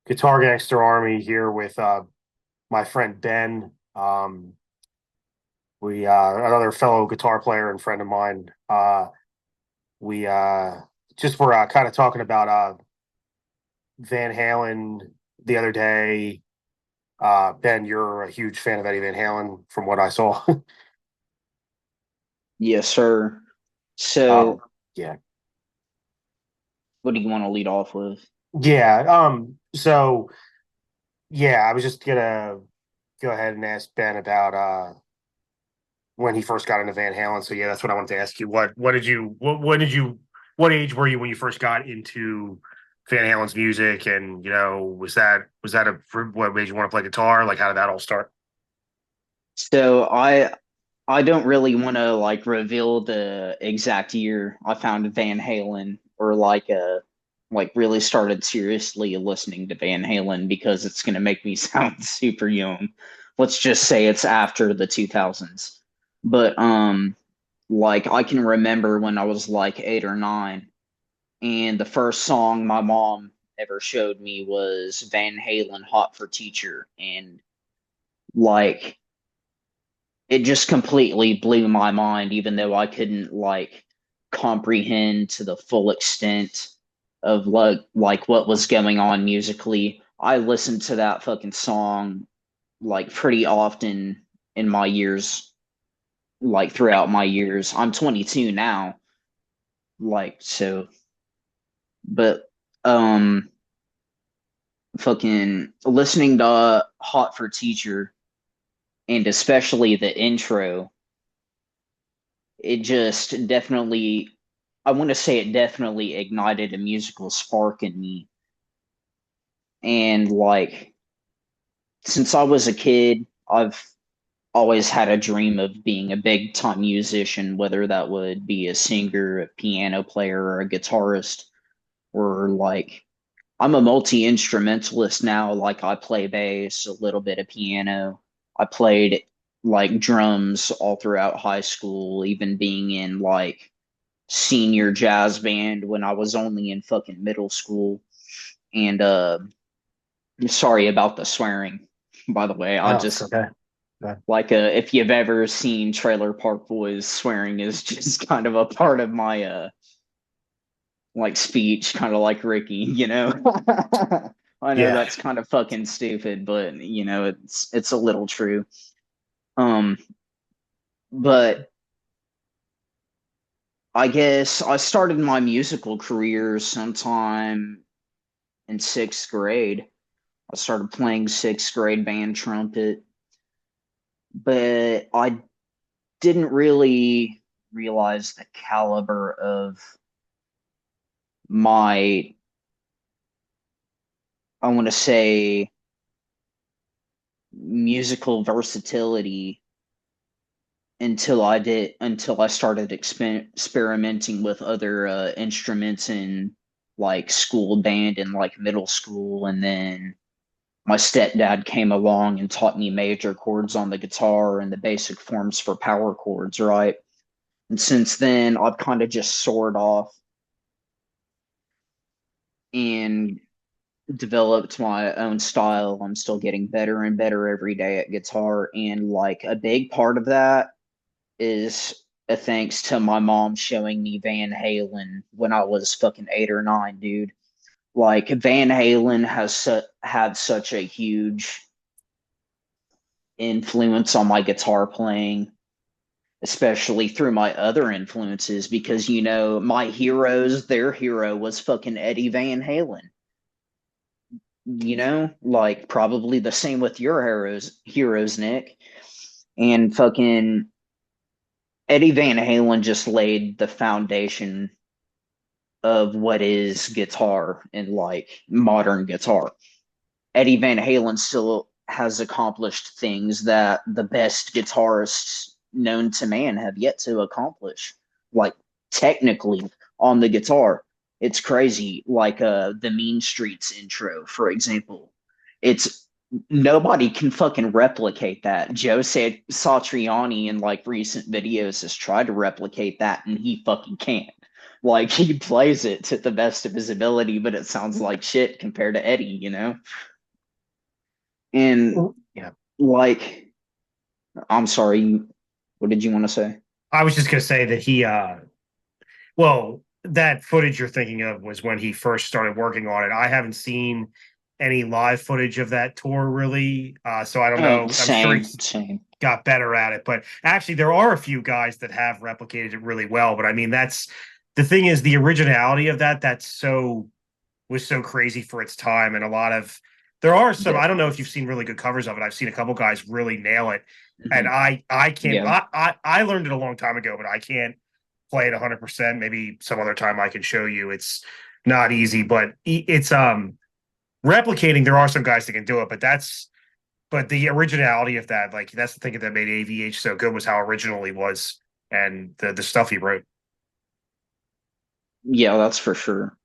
Guitar Gangster Army here with my friend Ben. We Another fellow guitar player and friend of mine. We just were kind of talking about Van Halen the other day. Ben, you're a huge fan of Eddie Van Halen, from what I saw. Yes, sir. um, So, yeah, what do you want to lead off with? yeah. Yeah, I was just gonna go ahead and ask Ben about when he first got into Van Halen. So yeah, that's what I wanted to ask you. What did you what did you what age were you when you first got into Van Halen's music? And was that what made you want to play guitar? Like how did that all start? So I don't really want to reveal the exact year I found Van Halen or really started seriously listening to Van Halen because it's gonna make me sound super young. Let's just say it's after the 2000s. But I can remember when I was like 8 or 9. And the first song my mom ever showed me was Van Halen Hot for Teacher. And like it just completely blew my mind, even though I couldn't comprehend to the full extent of what was going on musically. I listened to that fucking song pretty often in my years, throughout my years. I'm 22 now, so but um fucking listening to Hot for Teacher and especially the intro, it just definitely, I want to say it definitely ignited a musical spark in me. And since I was a kid, I've always had a dream of being a big time musician, whether that would be a singer, a piano player, or a guitarist, or I'm a multi instrumentalist now. Like I play bass, a little bit of piano. I played drums all throughout high school, even being in senior jazz band when I was only in fucking middle school. And sorry about the swearing, by the way. I Oh, it's just okay. Yeah. if you've ever seen Trailer Park Boys, swearing is just kind of a part of my speech, kind of like Ricky, you know. I know Yeah. that's kind of fucking stupid, but it's a little true. Um, but I guess I started my musical career sometime in sixth grade. I started playing sixth grade band trumpet, but I didn't really realize the caliber of my, I want to say, musical versatility until I started experimenting with other instruments in school band in middle school. And then my stepdad came along and taught me major chords on the guitar and the basic forms for power chords, right? And since then, I've kind of just soared off and developed my own style. I'm still getting better and better every day at guitar. And a big part of that is a thanks to my mom showing me Van Halen when I was fucking 8 or 9, dude. Like Van Halen has had such a huge influence on my guitar playing, especially through my other influences, because my heroes, their hero was fucking Eddie Van Halen. Probably the same with your heroes, Nick. And fucking Eddie Van Halen just laid the foundation of what is guitar and modern guitar. Eddie Van Halen still has accomplished things that the best guitarists known to man have yet to accomplish. Like technically on the guitar, it's crazy. The Mean Streets intro, for example, it's nobody can fucking replicate that. Joe Satriani in recent videos has tried to replicate that, and he fucking can't. Like he plays it to the best of his ability, but it sounds like shit compared to Eddie, you know? And Yeah. like, I'm sorry, what did you want to say? I was just gonna say that well, that footage you're thinking of was when he first started working on it. I haven't seen any live footage of that tour really. So I don't know. I'm sure Same, he's same. got better at it, but actually there are a few guys that have replicated it really well. But I mean, that's the thing is the originality of that's so was so crazy for its time. And a lot of there are some, I don't know Definitely. if you've seen really good covers of it. I've seen a couple guys really nail it. And Mhm. I can't Yeah. I learned it a long time ago, but I can't play it 100%. Maybe some other time I can show you. It's not easy, but it's replicating. There are some guys that can do it, but the originality of that, like that's the thing that made AVH so good was how original he was and the stuff he wrote. Yeah, that's for sure.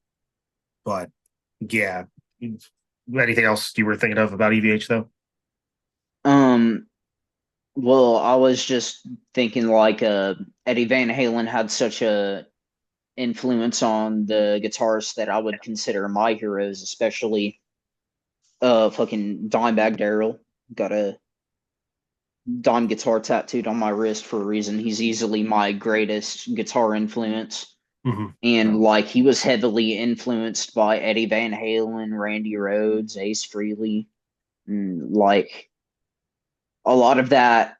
But yeah, anything else you were thinking of about EVH though? Um, well, I was just thinking like Eddie Van Halen had such a influence on the guitarists that I would consider my heroes, especially fucking Dimebag Darrell. Got a Dime guitar tattooed on my wrist for a reason. He's easily my greatest guitar influence. Mm-hmm. And like he was heavily influenced by Eddie Van Halen, Randy Rhoads, Ace Frehley, and like a lot of that,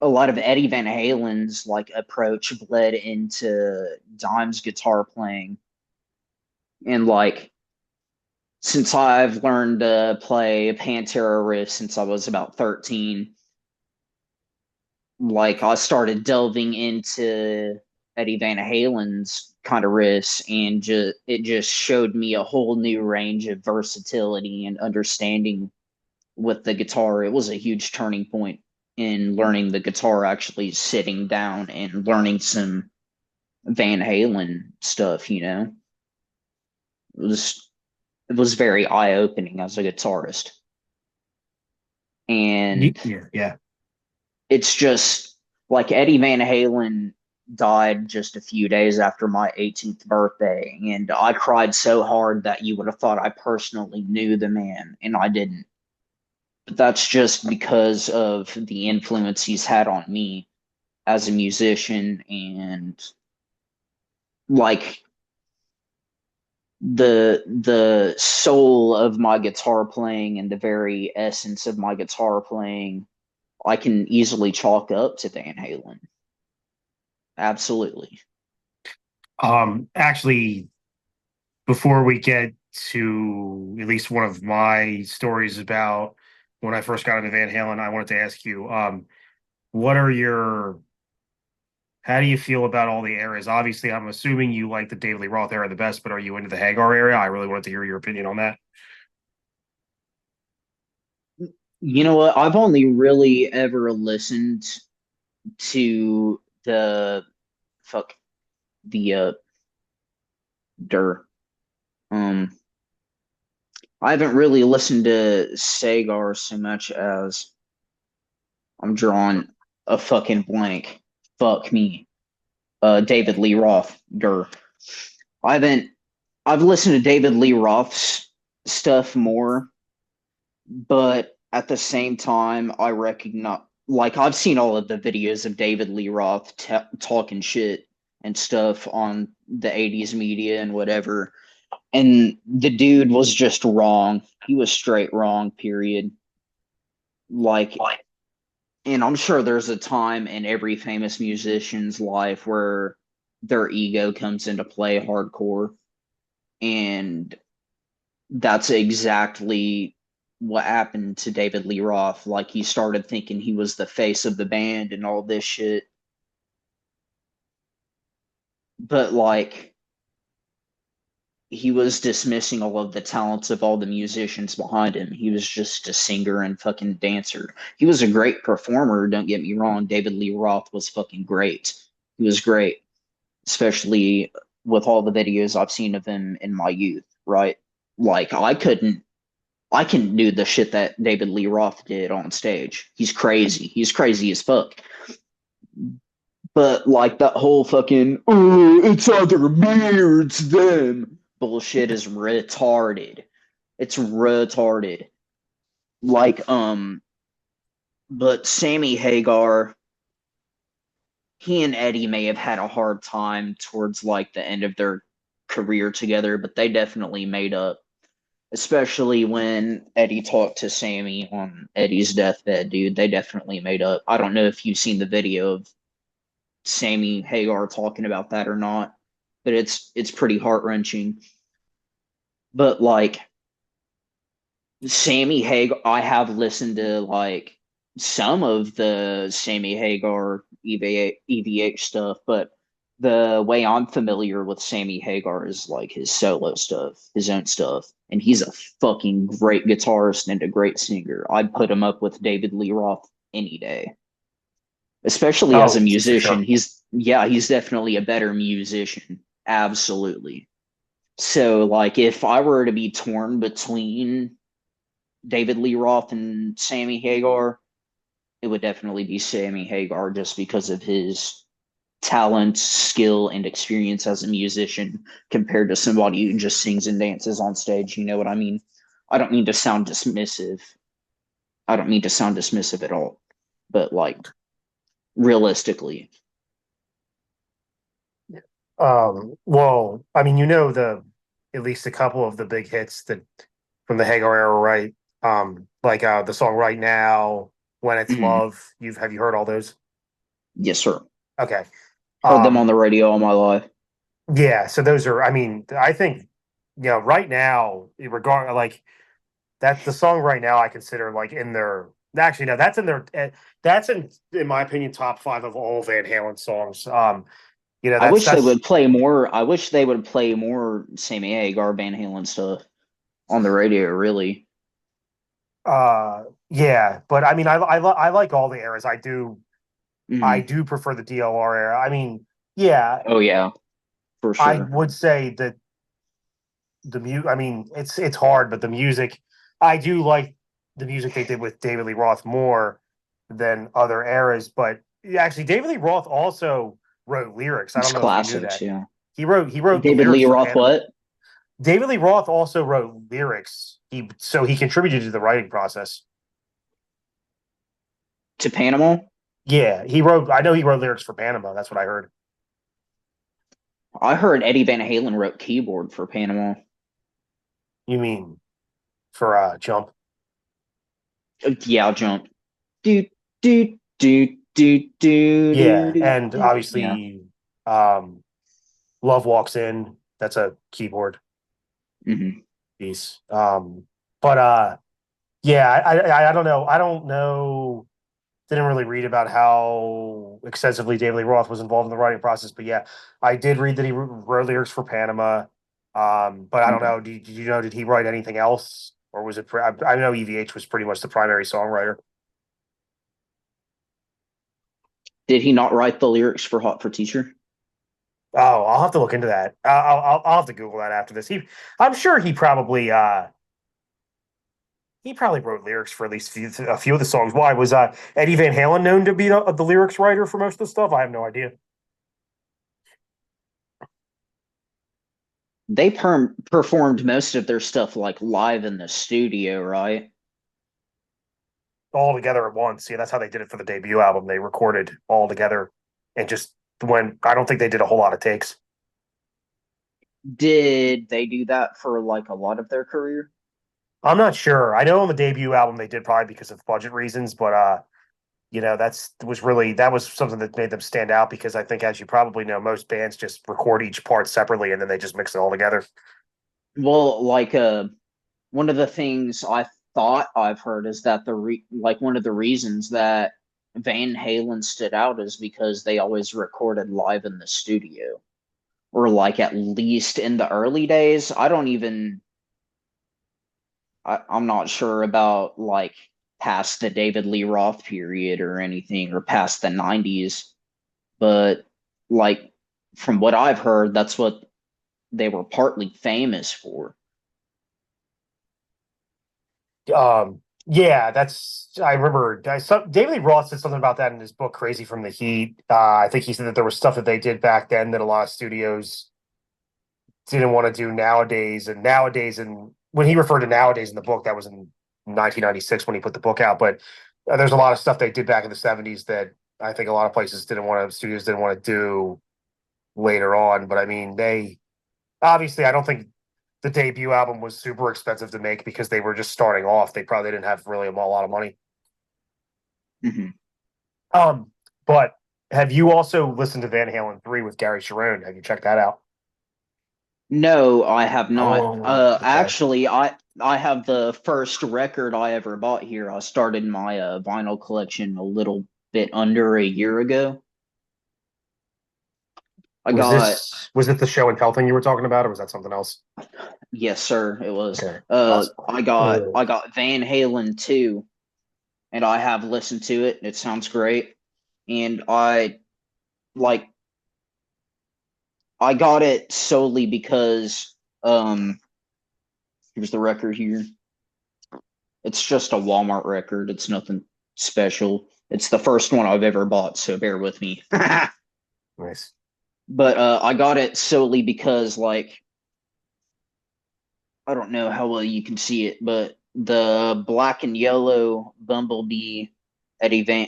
a lot of Eddie Van Halen's like approach bled into Dime's guitar playing. And like since I've learned to play Pantera riffs since I was about 13, like I started delving into Eddie Van Halen's kind of riffs, and just it just showed me a whole new range of versatility and understanding with the guitar. It was a huge turning point in learning the guitar, actually sitting down and learning some Van Halen stuff, you know. It was very eye-opening as a guitarist. And Yeah, yeah. it's just like Eddie Van Halen died just a few days after my 18th birthday, and I cried so hard that you would have thought I personally knew the man, and I didn't. But that's just because of the influence he's had on me as a musician, and like the soul of my guitar playing and the very essence of my guitar playing, I can easily chalk up to Van Halen. Absolutely. Actually, before we get to at least one of my stories about when I first got into Van Halen, I wanted to ask you, what are your how do you feel about all the eras? Obviously, I'm assuming you like the David Lee Roth era the best, but are you into the Hagar area? I really wanted to hear your opinion on that. You know what? I've only really ever listened to the fuck the der. Um, I haven't really listened to Sagar so much as I'm drawing a fucking blank. Fuck me. David Lee Roth. Der. I haven't. I've listened to David Lee Roth's stuff more, but at the same time, I recognize, like, I've seen all of the videos of David Lee Roth talking shit and stuff on the 80s media and whatever. And the dude was just wrong. He was straight wrong, period. Like, and I'm sure there's a time in every famous musician's life where their ego comes into play hardcore. And that's exactly what happened to David Lee Roth. Like he started thinking he was the face of the band and all this shit. But like he was dismissing all of the talents of all the musicians behind him. He was just a singer and fucking dancer. He was a great performer, don't get me wrong. David Lee Roth was fucking great. He was great, especially with all the videos I've seen of him in my youth, right? Like I can do the shit that David Lee Roth did on stage. He's crazy. He's crazy as fuck. But like that whole fucking oh, it's either me or it's them bullshit is retarded. It's retarded. Like but Sammy Hagar, he and Eddie may have had a hard time towards like the end of their career together, but they definitely made up. Especially when Eddie talked to Sammy on Eddie's deathbed, dude. They definitely made up. I don't know if you've seen the video of Sammy Hagar talking about that or not, but it's pretty heart wrenching. But like Sammy Hagar, I have listened to like some of the Sammy Hagar EVH stuff, but the way I'm familiar with Sammy Hagar is like his solo stuff, his own stuff. And he's a fucking great guitarist and a great singer. I'd put him up with David Lee Roth any day, especially as a Oh, for musician. sure. He's definitely a better musician. Absolutely. So, like, if I were to be torn between David Lee Roth and Sammy Hagar, it would definitely be Sammy Hagar just because of his talent, skill, and experience as a musician compared to somebody who just sings and dances on stage. You know what I mean? I don't mean to sound dismissive. I don't mean to sound dismissive at all, but like realistically, Well, I mean, you know the at least a couple of the big hits that from the Hagar era, right? Like the song "Right Now," "When It's mhm. Love." Have you heard all those? Yes, sir. Okay. Heard them on the Um, radio all my life. yeah. So those are. I mean, I think right now, regard like that the song "Right Now," I consider like in their. Actually, no, that's in their. That's in my opinion, top five of all Van Halen songs. I wish they That's would play more. I wish they would play more Sammy Hagar, Van Halen stuff on the radio. Really. yeah, but I mean, I like all the eras. I Mhm. do prefer the DLR era. I mean, yeah, Oh yeah, for I sure. would say that I mean, it's hard, but the music, I do like the music they did with David Lee Roth more than other eras. But yeah, actually, David Lee Roth also wrote lyrics. I It's don't know if you knew classics. that. Yeah. He wrote the David lyrics Lee for Roth. Panama. What David Lee Roth also wrote lyrics. He contributed to the writing process. to Panama? Yeah, he wrote. I know he wrote lyrics for Panama. That's what I heard. I heard Eddie Van Halen wrote keyboard for Panama. You mean for Jump? Yeah, I'll jump. Do do do do do do Yeah, do and do. Yeah. obviously, um, Love Walks In. That's a keyboard Hmm. piece. But yeah, I don't know. I don't know. Didn't really read about how extensively David Lee Roth was involved in the writing process, but yeah, I did read that he wrote lyrics for Panama. But I don't Okay. know. Did you know? Did he write anything else, or was it? I know EVH was pretty much the primary songwriter. Did he not write the lyrics for Hot for Teacher? Oh, I'll have to look into that. I'll have to Google that after this. I'm sure he probably wrote lyrics for at least a few of the songs. Why was Eddie Van Halen known to be the lyrics writer for most of the stuff? I have no idea. They performed most of their stuff like live in the studio, right? All together at once. Yeah, that's how they did it for the debut album. They recorded all together and just when I don't think they did a whole lot of takes. Did they do that for like a lot of their career? I'm not sure. I know on the debut album they did probably because of budget reasons, but that was something that made them stand out because I think as you probably know, most bands just record each part separately and then they just mix it all together. Well, like one of the things I thought I've heard is that like one of the reasons that Van Halen stood out is because they always recorded live in the studio, or like at least in the early days. I'm not sure about like past the David Lee Roth period or anything, or past the 90s, but like from what I've heard, that's what they were partly famous for. Yeah, that's I remember. David Lee Roth said something about that in his book "Crazy from the Heat." I think he said that there was stuff that they did back then that a lot of studios didn't want to do nowadays. And when he referred to nowadays in the book, that was in 1996 when he put the book out. But there's a lot of stuff they did back in the 70s that I think a lot of studios didn't want to do later on. But I mean, they obviously, I don't think the debut album was super expensive to make because they were just starting off. They probably didn't have really a lot of money. Mhm. Um, but have you also listened to Van Halen 3 with Gary Sharon? Have you checked that out? No, I have not. Oh, okay. Actually, I have the first record I ever bought here. I started my vinyl collection a little bit under a year ago. I got Was it the show and tell thing you were talking about, or was that something else? Yes, sir, it was. Okay. Awesome. I got Van Halen 2, and I have listened to it. It sounds great. And like I got it solely because here's the record here. It's just a Walmart record. It's nothing special. It's the first one I've ever bought, so bear with me. Nice. But I got it solely because I don't know how well you can see it, but the black and yellow Bumblebee Eddie Van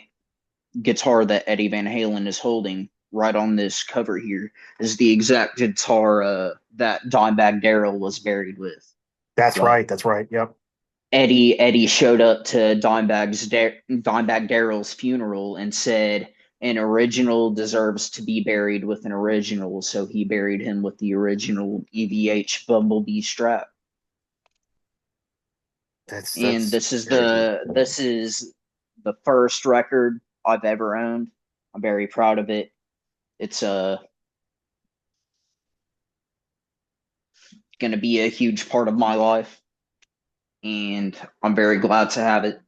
guitar that Eddie Van Halen is holding right on this cover here is the exact guitar that Dimebag Darrell was buried with. That's Like right. That's right. Yep. Eddie showed up to Dimebag Darrell's funeral and said an original deserves to be buried with an original, so he buried him with the original EVH Bumblebee strap. And That's crazy. this is the first record I've ever owned. I'm very proud of it. It's going to be a huge part of my life, and I'm very glad to have it.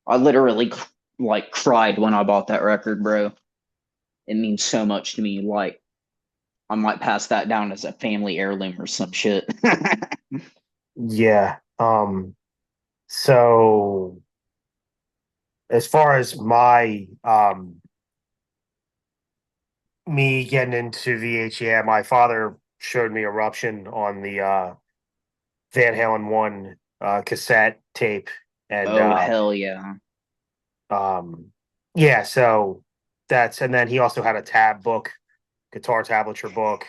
I literally cried when I bought that record, bro. It means so much to me. Like I might pass that down as a family heirloom or some shit. Yeah. So as far as my me getting into VH, yeah, my father showed me Eruption on the Van Halen one cassette tape, and Oh hell yeah. um, yeah, so that's and then he also had a tab book, guitar tablature book.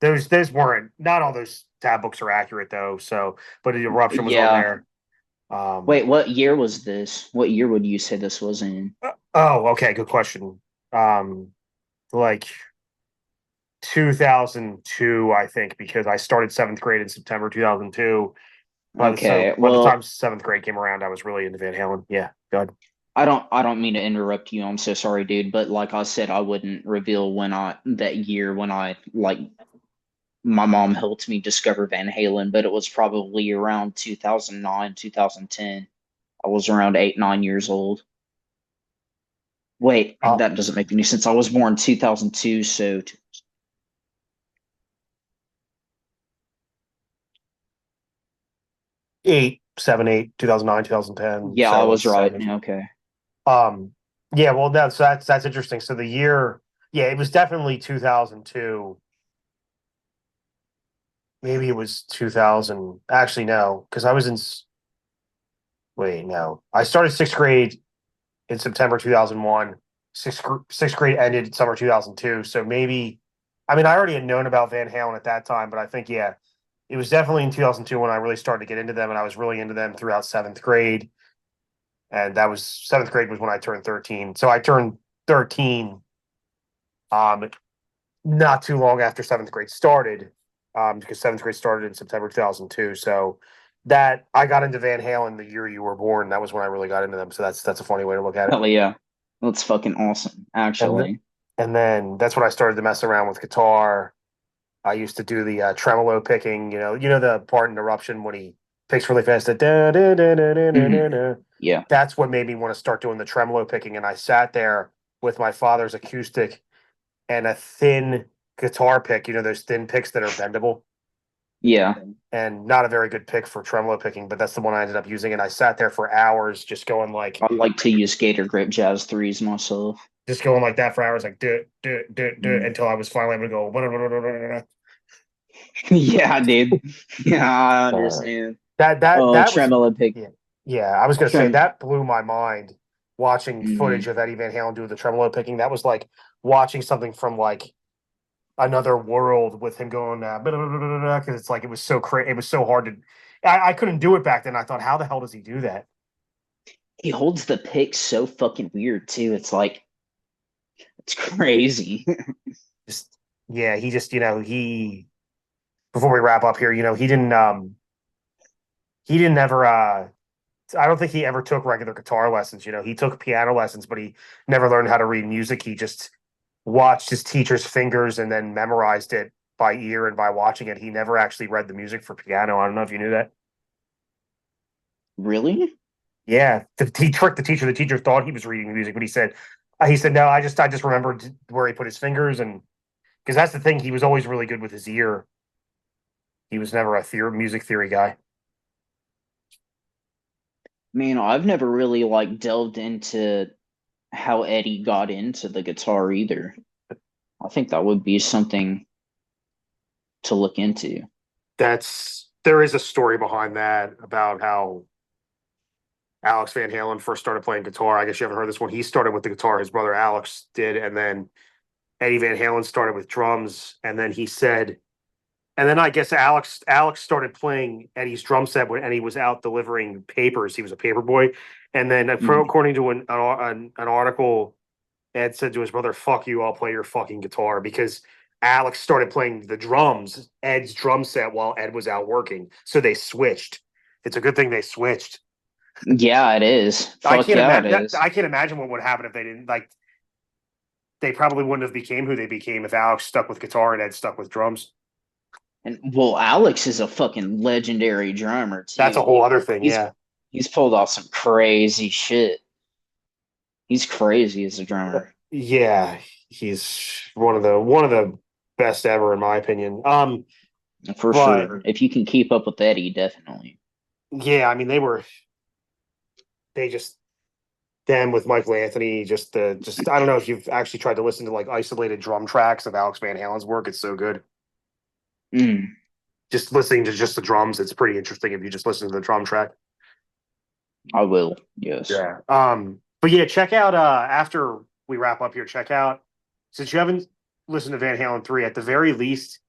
Those weren't not all those tab books are accurate though. So, but the Eruption was on Yeah. there. Um, Wait, what year was this? What year would you say this was in? oh, okay, good question. Like 2002, I think, because I started seventh grade in September 2002. Okay. By the Well, time seventh grade came around, I was really into Van Halen. Yeah, good. I don't mean to interrupt you. I'm so sorry, dude, but like I said, I wouldn't reveal when I that year when I my mom helped me discover Van Halen, but it was probably around 2009, 2010. I was around 8, 9 years old. Wait, Uh, that doesn't make any sense. I was born 2002, so 8, 7, 8, 2009, 2010. yeah, I So was it's right. 7. Okay. Um, yeah, well, that's interesting. So the year, yeah, it was definitely 2002. Maybe it was 2000. Actually, no, because I was wait, no, I started sixth grade in September 2001. Sixth grade ended summer 2002. So maybe, I mean, I already had known about Van Halen at that time, but I think, yeah, it was definitely in 2002 when I really started to get into them, and I was really into them throughout seventh grade. And that was seventh grade was when I turned 13. So I turned 13 um, not too long after seventh grade started, because seventh grade started in September 2002. So that I got into Van Halen the year you were born. That was when I really got into them. So that's a funny way to look at it. Hell yeah. That's fucking awesome, And actually. and then that's when I started to mess around with guitar. I used to do the tremolo picking. The part in Eruption when he picks really fast. Da, da, da, da, da, Hmm. da, da. Yeah. That's what made me want to start doing the tremolo picking. And I sat there with my father's acoustic and a thin guitar pick. Those thin picks that are bendable. Yeah, and not a very good pick for tremolo picking, but that's the one I ended up using. And I sat there for hours just going like I like to use Gator Grip Jazz threes myself. that for hours, like do it Mm. until I was finally able to go. Yeah, I did. Yeah, I Uh, understand. that Oh, that was tremolo pick. yeah yeah. I was gonna say Trem. that blew my mind watching footage Mm. of Eddie Van Halen do the tremolo picking. That was like watching something from like another world with him going because it's like it was so crazy. It was so hard to. I couldn't do it back then. I thought, how the hell does he do that? He holds the pick so fucking weird too. It's like it's crazy. Just yeah, he just he before we wrap up here, he didn't ever I don't think he ever took regular guitar lessons. He took piano lessons, but he never learned how to read music. He just watched his teacher's fingers and then memorized it by ear and by watching it. He never actually read the music for piano. I don't know if you knew that. Really? Yeah, he tricked the teacher. The teacher thought he was reading the music, but he said no. I just remembered where he put his fingers, and because that's the thing, he was always really good with his ear. He was never a music theory guy. Man, I've never really like delved into how Eddie got into the guitar either. I think that would be something to look into. There is a story behind that about how Alex Van Halen first started playing guitar. I guess you haven't heard this one. He started with the guitar, his brother Alex did, and then Eddie Van Halen started with drums, and then he said, and then I guess Alex started playing Eddie's drum set when Eddie was out delivering papers. He was a paper boy, and then Mhm. according to an article, Ed said to his brother, "Fuck you, I'll play your fucking guitar," because Alex started playing the drums, Ed's drum set, while Ed was out working. So they switched. It's a good thing they switched. Yeah, it is. I Fuck can't yeah, it imagine that. is. I can't imagine what would happen if they didn't like. They probably wouldn't have became who they became if Alex stuck with guitar and Ed stuck with drums. And well, Alex is a fucking legendary drummer That's a too. whole other thing. He's Yeah, he's pulled off some crazy shit. He's crazy as a drummer. yeah. He's one of the best ever, in my opinion. For But sure. If you can keep up with Eddie, definitely. yeah, I mean, they just them with Michael Anthony. Just I don't know if you've actually tried to listen to like isolated drum tracks of Alex Van Halen's work. It's so good. Mm, Just listening to just the drums, it's pretty interesting if you just listen to the drum track. I will. Yes. Yeah. But yeah, check out after we wrap up here, check out since you haven't listened to Van Halen 3, at the very least,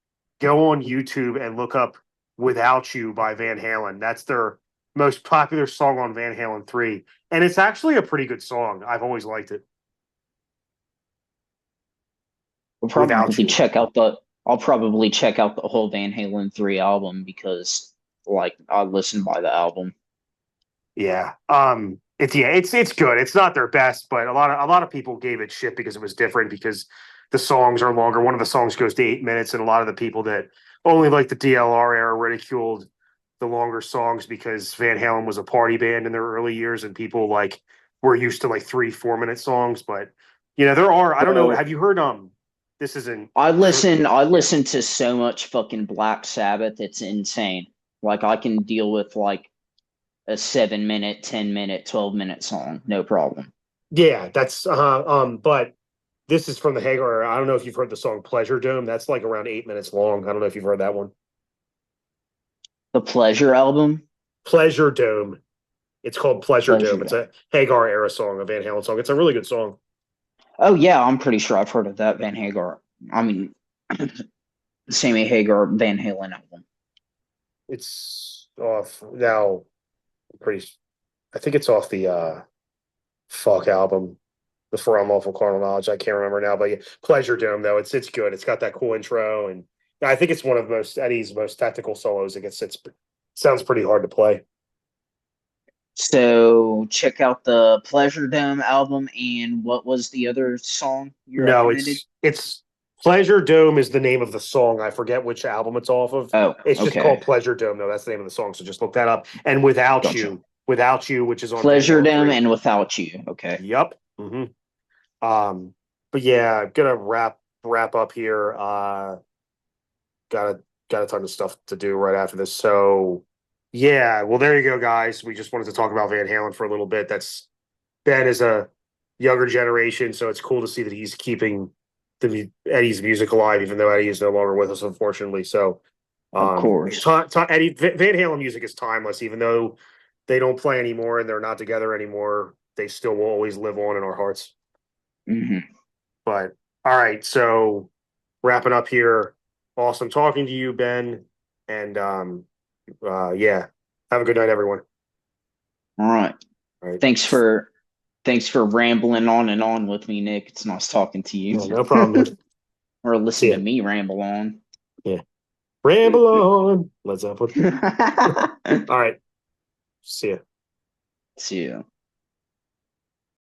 go on YouTube and look up Without You by Van Halen. That's their most popular song on Van Halen 3. And it's actually a pretty good song. I've always liked it. We'll Without probably You. check out the I'll probably check out the whole Van Halen 3 album because like I listened by the album. Yeah. It's good. It's not their best, but a lot of people gave it shit because it was different because the songs are longer. One of the songs goes to 8 minutes, and a lot of the people that only like the DLR era ridiculed the longer songs because Van Halen was a party band in their early years, and people like were used to like 3 4 minute songs. But there are I don't know. Bro, Have you heard this isn't I listen to so much fucking Black Sabbath, it's insane. Like I can deal with like a 7 minute, 10 minute, 12 minute song, no problem. yeah, that's but this is from the Hagar. I don't know if you've heard the song Pleasure Dome. That's like around 8 minutes long. I don't know if you've heard that one. The Pleasure album, Pleasure Dome. It's called Pleasure Dome. It's Pleasure. a Hagar era song, a Van Halen song. It's a really good song. Oh yeah, I'm pretty sure I've heard of that Van Hagar. I mean, Sammy Hagar Van Halen album. It's off now. Pretty. I think it's off the Fuck album, the For Unlawful Carnal Knowledge. I can't remember now, but yeah, Pleasure Dome though. It's good. It's got that cool intro, and I think it's one of most Eddie's most technical solos. It sounds pretty hard to play. So check out the Pleasure Dome album and what was the other song you No, recommended? it's Pleasure Dome is the name of the song. I forget which album it's off of. Oh, It's just called okay. Pleasure Dome, though. That's the name of the song. So just look that up. And Gotcha. Without You, which is on Van Pleasure Halen Dome 3. and Without You. Okay. Yep. But yeah, gonna wrap up here. Gotta got a ton of stuff to do right after this. So yeah, well, there you go, guys. We just wanted to talk about Van Halen for a little bit. That's Ben is a younger generation, so it's cool to see that he's keeping Eddie's music alive, even though Eddie is no longer with us, unfortunately. So, Of course. Eddie Van Halen music is timeless, even though they don't play anymore and they're not together anymore. They still will always live on in our hearts. Hmm. But all right, so wrapping up here. Awesome talking to you, Ben. And yeah, have a good night, everyone. All right. All right. Thanks for thanks for rambling on and on with me, Nick. It's nice talking to you. No problem, dude. Or See listen ya. to me ramble on. Yeah. Ramble on. Led Zeppelin. All right. See ya. See you.